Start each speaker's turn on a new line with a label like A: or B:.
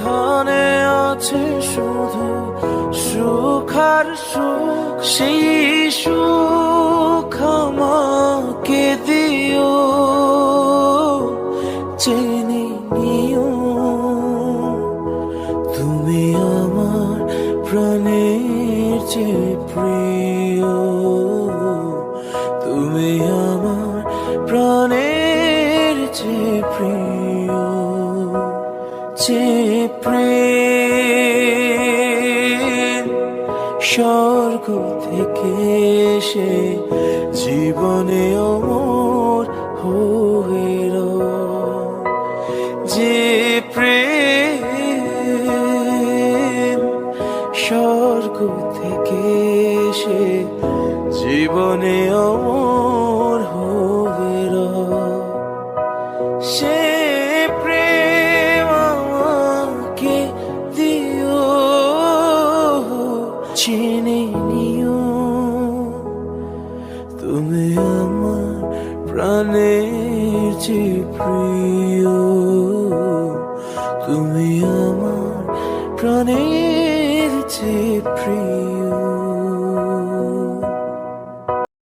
A: যেখানে আছে শুধু সুখ আর সুখ, সেই সুখ আমাকে দিও, জেনে নিও তুমি আমার প্রাণের চেয়ে প্রিয়, তুমি আমার প্রাণের চেয়ে প্রিয়, যে প্রেম স্বর্গ থেকে এসে জীবনে অমর হয়ে রয়, যে প্রেম স্বর্গ থেকে এসে জীবনে অমর হয়ে রয়, সে প্রেম আমাকে দিও, চিনে নিও তুমি আমার প্রাণের চেয়ে প্রিয়, তুমি আমার প্রাণের চেয়ে প্রিয়।